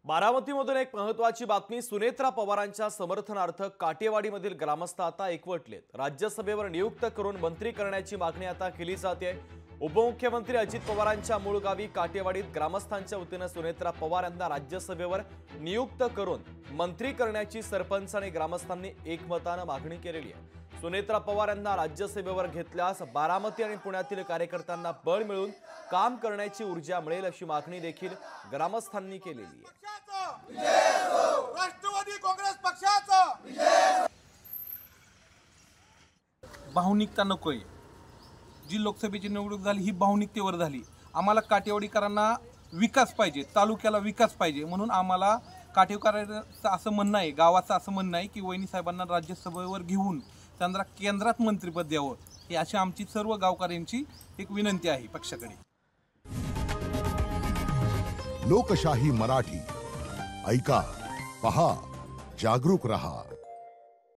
बारामतीमधून एक महत्त्वाची बातमी। सुनेत्रा पवारांच्या समर्थनार्थ काटेवाडीमधील ग्रामस्थ आता एकवटलेत। राज्यसभेवर नियुक्त करून मंत्री करण्याची मागणी आता केली जाते। उपमुख्यमंत्री अजित पवारांच्या मूळ गावी काटेवाडीत ग्रामस्थांच्या वतीने सुनेत्रा पवार यांना राज्यसभेवर नियुक्त करून मंत्री करण्याची सरपंच आणि ग्रामस्थांनी एकमताने मागणी केलेली आहे। सुनेत्रा पवार यांना राज्यसभेवर घेतल्यास बारामती आणि पुण्यातील कार्यकर्त्यांना बळ मिळून काम करण्याची ऊर्जा मिळेल अशी मागणी देखील ग्रामस्थांनी केलेली आहे। राष्ट्रवादी काँग्रेस पक्षाचा भावनिकता नकोय। जी लोकसभेची निवडणूक झाली ही भावनिकतेवर झाली। आम्हाला काटेवाडीकरांना विकास पाहिजे, तालुक्याला विकास पाहिजे, म्हणून आम्हाला काटेवाडीकरांचं असं म्हणणं आहे, गावाचं असं म्हणणं आहे की वहिनी साहेबांना राज्यसभेवर घेऊन त्यांना केंद्रात मंत्रिपद द्यावं, ही अशी आमची सर्व गावकऱ्यांची एक विनंती आहे पक्षाकडे। लोकशाही मराठी ऐका, पहा, जागरूक रहा।